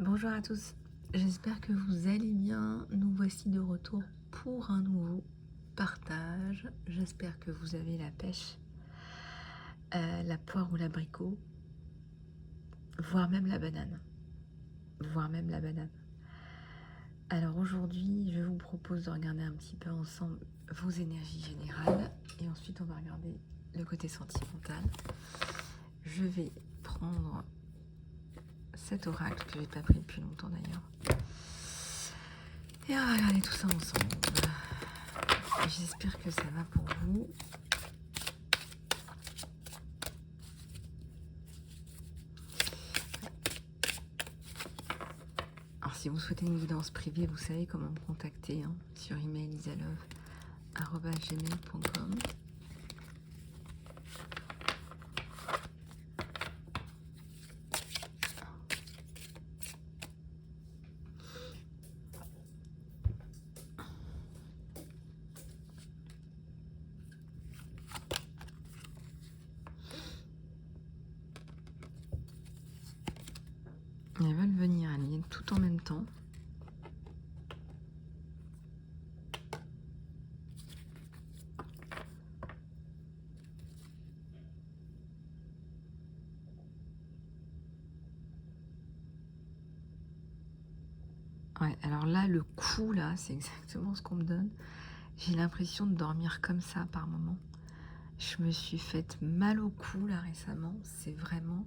Bonjour à tous, j'espère que vous allez bien. Nous voici de retour pour un nouveau partage. J'espère que vous avez la pêche, la poire ou l'abricot, voire même la banane. Alors aujourd'hui, je vous propose de regarder un petit peu ensemble vos énergies générales et ensuite on va regarder le côté sentimental. Je vais prendre cet oracle que j'ai pas pris depuis longtemps d'ailleurs. Et on va regarder tout ça ensemble. J'espère que ça va pour vous. Alors si vous souhaitez une guidance privée, vous savez comment me contacter sur email isalove@gmail.com. Elles veulent venir, elles viennent tout en même temps. Ouais, alors là, le cou, là, c'est exactement ce qu'on me donne. J'ai l'impression de dormir comme ça par moment. Je me suis faite mal au cou, là, récemment. C'est vraiment,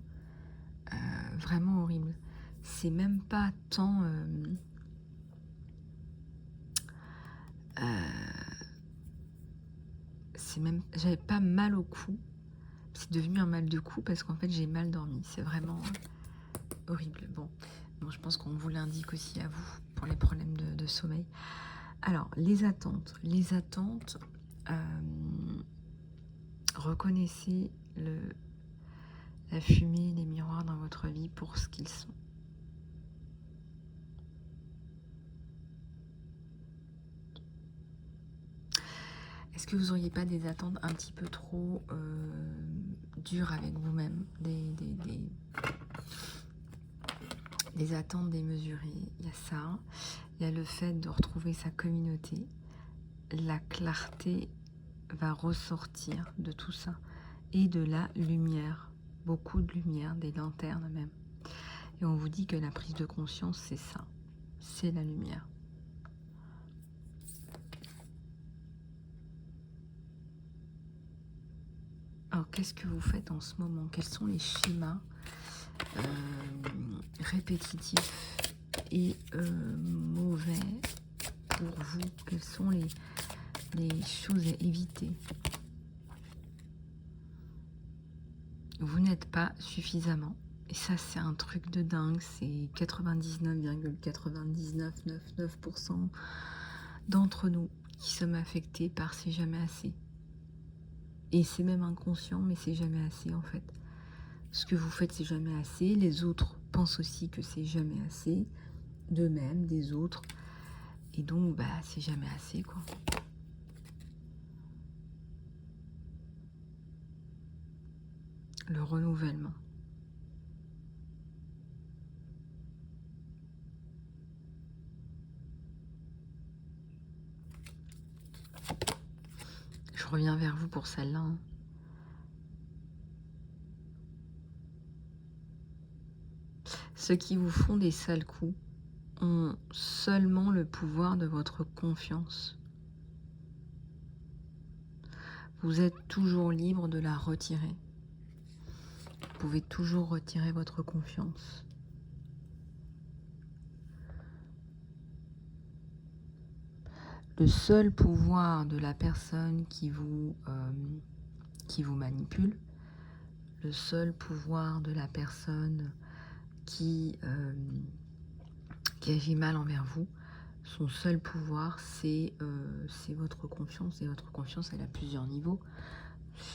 vraiment horrible. C'est même pas tant... j'avais pas mal au cou. C'est devenu un mal de cou parce qu'en fait, j'ai mal dormi. C'est vraiment horrible. Bon, je pense qu'on vous l'indique aussi à vous pour les problèmes de sommeil. Alors, les attentes. Reconnaissez la fumée, les miroirs dans votre vie pour ce qu'ils sont. Est-ce que vous n'auriez pas des attentes un petit peu trop dures avec vous-même, des attentes démesurées? Il y a ça, il y a le fait de retrouver sa communauté. La clarté va ressortir de tout ça et de la lumière, beaucoup de lumière, des lanternes même. Et on vous dit que la prise de conscience, c'est ça, c'est la lumière. Alors, qu'est-ce que vous faites en ce moment? Quels sont les schémas répétitifs et mauvais pour vous? Quelles sont les choses à éviter? Vous n'êtes pas suffisamment. Et ça, c'est un truc de dingue. C'est 99,9999% d'entre nous qui sommes affectés par c'est jamais assez. Et c'est même inconscient, mais c'est jamais assez en fait. Ce que vous faites, c'est jamais assez. Les autres pensent aussi que c'est jamais assez. D'eux-mêmes, des autres. Et donc, bah, c'est jamais assez, quoi. Le renouvellement. Je reviens vers vous pour celle-là. Ceux qui vous font des sales coups ont seulement le pouvoir de votre confiance. Vous êtes toujours libre de la retirer. Vous pouvez toujours retirer votre confiance. Le seul pouvoir de la personne qui vous manipule, le seul pouvoir de la personne qui agit mal envers vous, son seul pouvoir, c'est votre confiance. Et votre confiance, elle a plusieurs niveaux.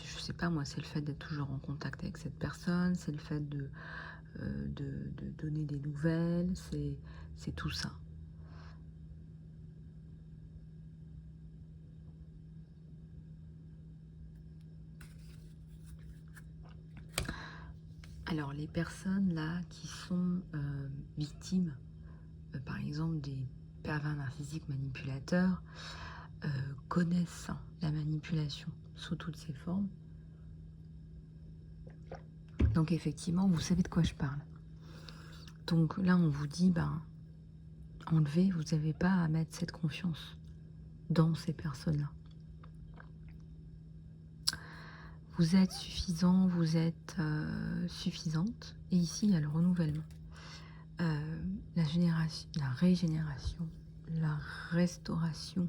Je sais pas moi, c'est le fait d'être toujours en contact avec cette personne, c'est le fait de donner des nouvelles, c'est tout ça. Alors les personnes là qui sont victimes, par exemple des pervers narcissiques manipulateurs, connaissent la manipulation sous toutes ses formes. Donc effectivement, vous savez de quoi je parle. Donc là, on vous dit, ben, enlevez, vous n'avez pas à mettre cette confiance dans ces personnes-là. Vous êtes suffisant, vous êtes suffisante. Et ici, il y a le renouvellement. La régénération, la restauration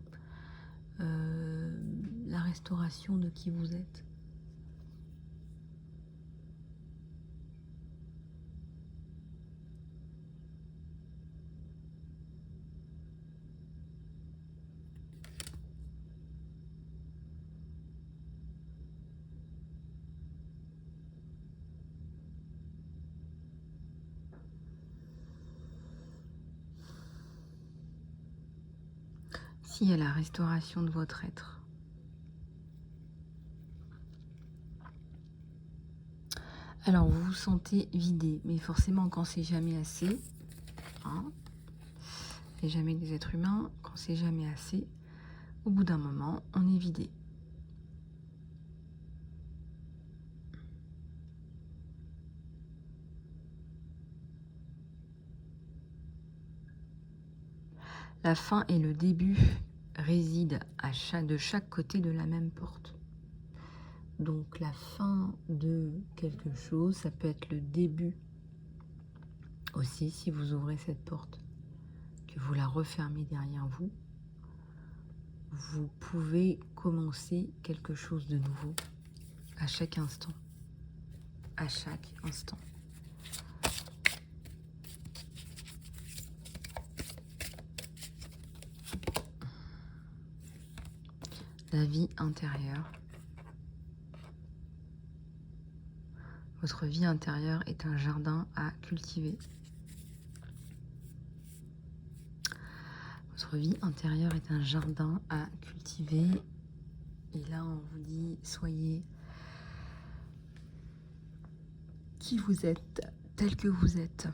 de qui vous êtes. Ici, il y a la restauration de votre être. Alors, vous vous sentez vidé, mais forcément, quand c'est jamais assez, hein, et jamais des êtres humains, quand c'est jamais assez, au bout d'un moment, on est vidé. La fin et le début résident de chaque côté de la même porte. Donc la fin de quelque chose, ça peut être le début aussi si vous ouvrez cette porte, que vous la refermez derrière vous. Vous pouvez commencer quelque chose de nouveau à chaque instant. À chaque instant. La vie intérieure. Votre vie intérieure est un jardin à cultiver. Votre vie intérieure est un jardin à cultiver. Et là, on vous dit, soyez qui vous êtes, tel que vous êtes.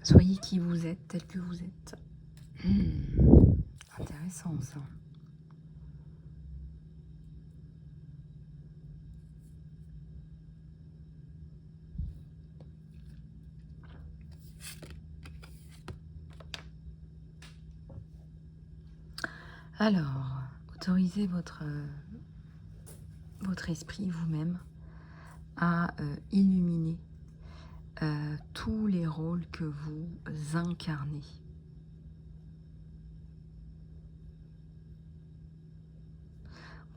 Soyez qui vous êtes, tel que vous êtes. Intéressant ça. Alors, autorisez votre esprit vous-même à illuminer tous les rôles que vous incarnez.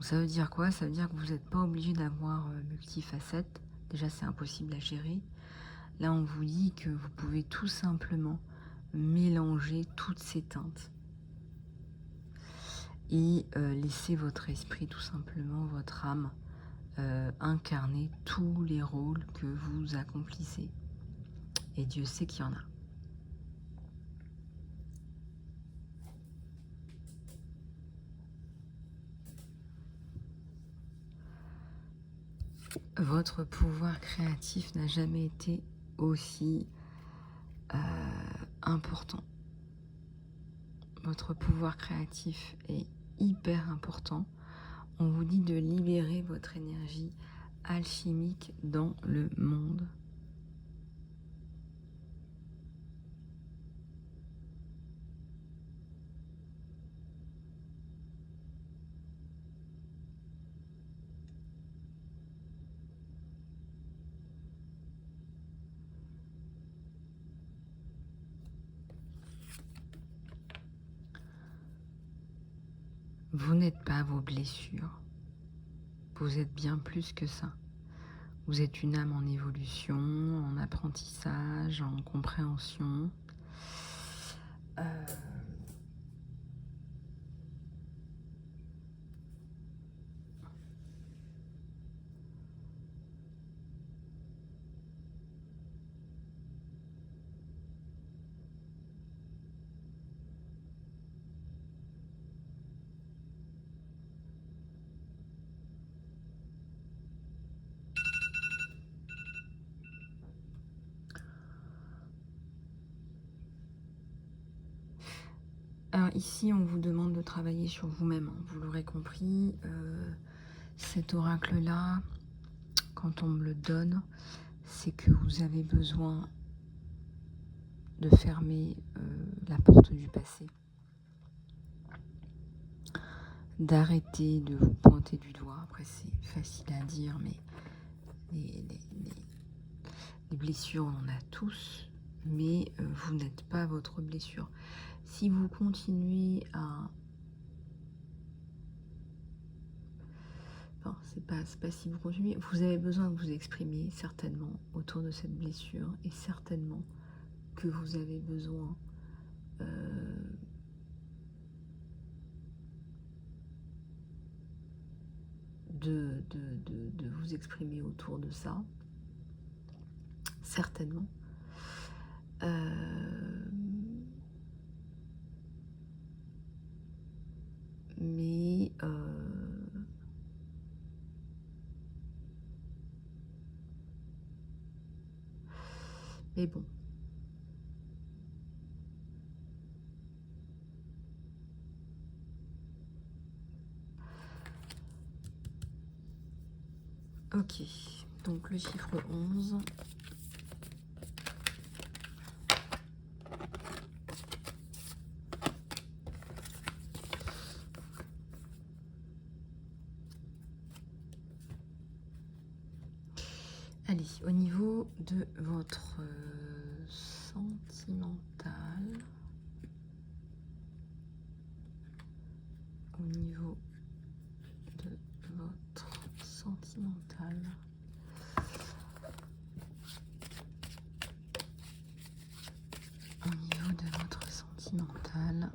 Ça veut dire quoi? Ça veut dire que vous n'êtes pas obligé d'avoir multifacettes. Déjà, c'est impossible à gérer. Là, on vous dit que vous pouvez tout simplement mélanger toutes ces teintes et laisser votre esprit, tout simplement, votre âme, incarner tous les rôles que vous accomplissez. Et Dieu sait qu'il y en a. Votre pouvoir créatif n'a jamais été aussi important. Votre pouvoir créatif est hyper important. On vous dit de libérer votre énergie alchimique dans le monde. Vous n'êtes pas vos blessures. Vous êtes bien plus que ça. Vous êtes une âme en évolution, en apprentissage, en compréhension. ici, on vous demande de travailler sur vous-même. Vous l'aurez compris, cet oracle-là, quand on me le donne, c'est que vous avez besoin de fermer la porte du passé, d'arrêter de vous pointer du doigt. Après, c'est facile à dire, mais les blessures, on en a tous, mais vous n'êtes pas votre blessure. Si vous continuez à... Enfin, c'est pas si vous continuez, vous avez besoin de vous exprimer certainement autour de cette blessure, et certainement que vous avez besoin de vous exprimer autour de ça, certainement. Mais bon. Ok, donc le chiffre 11. Allez, au niveau de votre sentimental, au niveau de votre sentimental, au niveau de votre sentimental,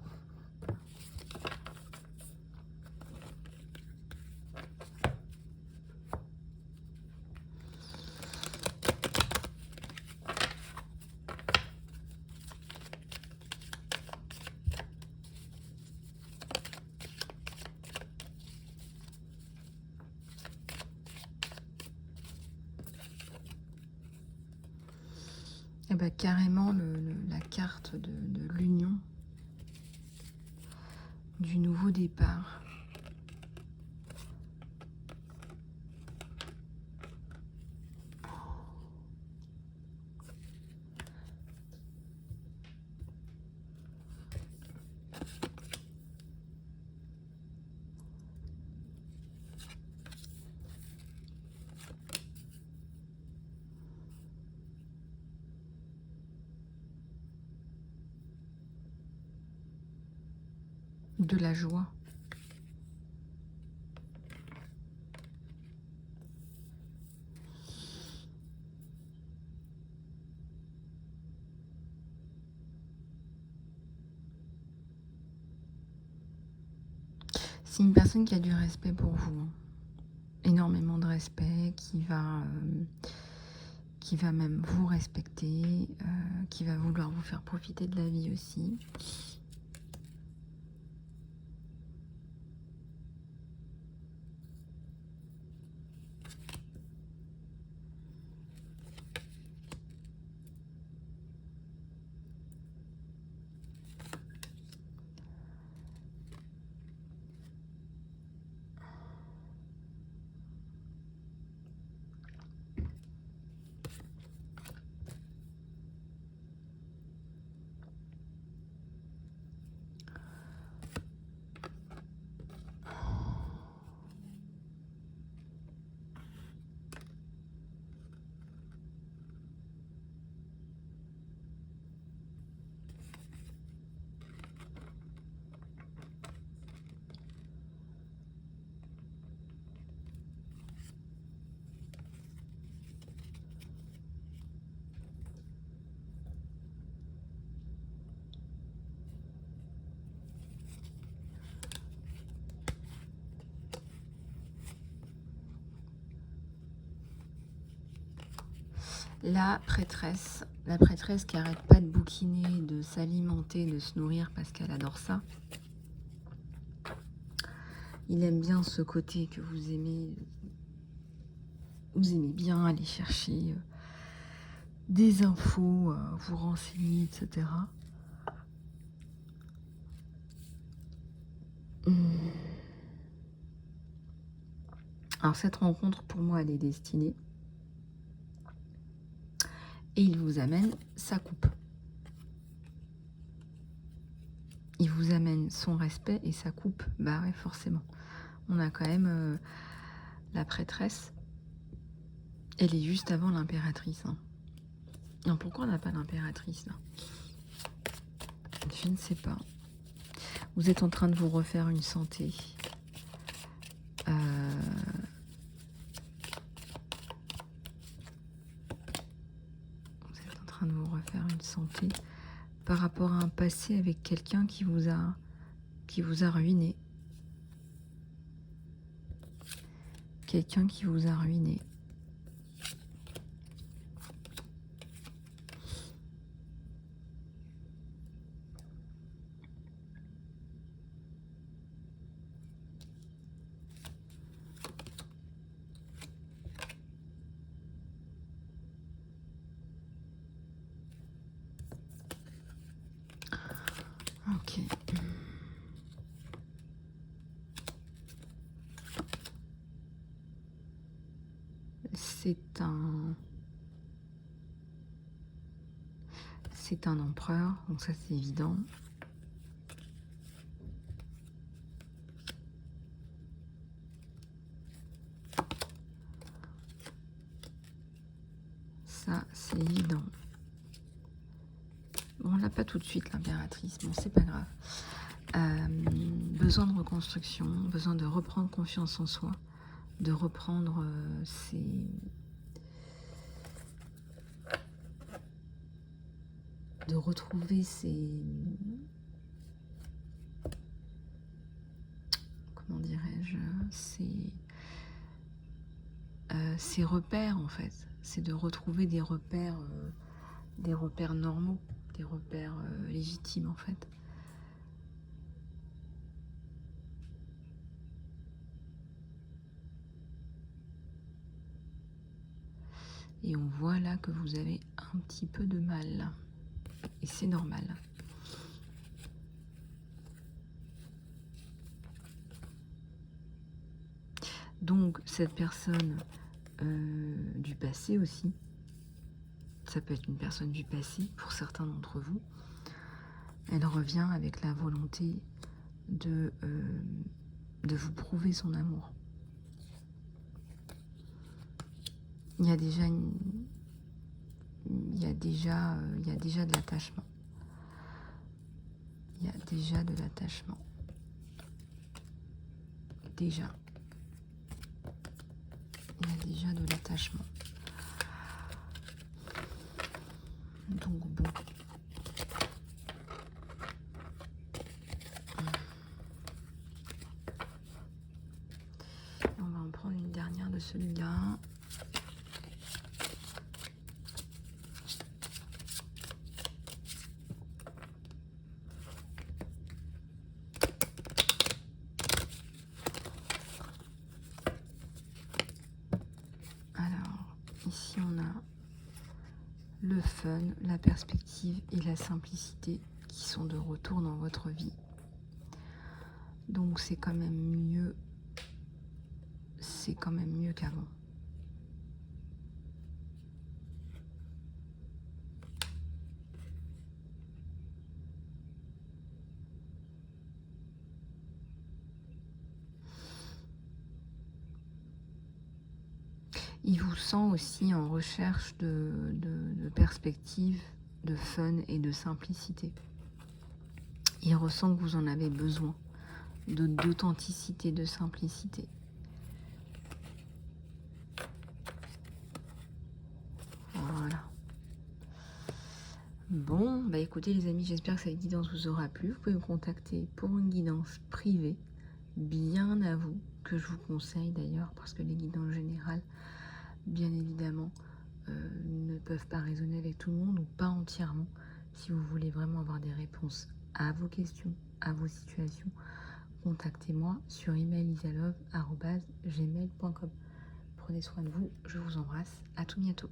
et bien carrément la carte de l'union, du nouveau départ. De la joie. C'est une personne qui a du respect pour vous, hein. Énormément de respect, qui va même vous respecter, qui va vouloir vous faire profiter de la vie aussi. La prêtresse qui arrête pas de bouquiner, de s'alimenter, de se nourrir parce qu'elle adore ça. Il aime bien ce côté que vous aimez. Vous aimez bien aller chercher des infos, vous renseigner, etc. Mmh. Alors cette rencontre, pour moi, elle est destinée. Et il vous amène sa coupe. Il vous amène son respect et sa coupe. Bah ouais, forcément. On a quand même la prêtresse. Elle est juste avant l'impératrice. Hein. Non, pourquoi on n'a pas l'impératrice là? Je ne sais pas. Vous êtes en train de vous refaire une santé. Vous êtes en train de vous refaire une santé par rapport à un passé avec quelqu'un qui vous a ruiné. Quelqu'un qui vous a ruiné. Ok. C'est un empereur, donc ça c'est évident. Ça c'est évident. Bon, on l'a pas tout de suite l'impératrice, bon c'est pas grave. Besoin de reconstruction, besoin de reprendre confiance en soi, de reprendre de retrouver comment dirais-je, ses repères en fait. C'est de retrouver des repères normaux, des repères légitimes en fait. Et on voit là que vous avez un petit peu de mal. Et c'est normal. Donc cette personne du passé aussi, ça peut être une personne du passé pour certains d'entre vous, elle revient avec la volonté de vous prouver son amour. Il y a déjà il y a déjà de l'attachement. Il y a déjà de l'attachement. Déjà. Il y a déjà de l'attachement. Donc bon. On va en prendre une dernière de celui-là. Alors, ici on a le fun, la perspective et la simplicité qui sont de retour dans votre vie. Donc c'est quand même mieux. C'est quand même mieux qu'avant. Il vous sent aussi en recherche de perspectives, de fun et de simplicité. Il ressent que vous en avez besoin, d'authenticité, de simplicité. Voilà. Bon, bah écoutez les amis, j'espère que cette guidance vous aura plu. Vous pouvez me contacter pour une guidance privée, bien à vous, que je vous conseille d'ailleurs, parce que les guidances générales, bien évidemment, ne peuvent pas résonner avec tout le monde ou pas entièrement. Si vous voulez vraiment avoir des réponses à vos questions, à vos situations, contactez-moi sur email isalove@gmail.com. Prenez soin de vous, je vous embrasse, à tout bientôt.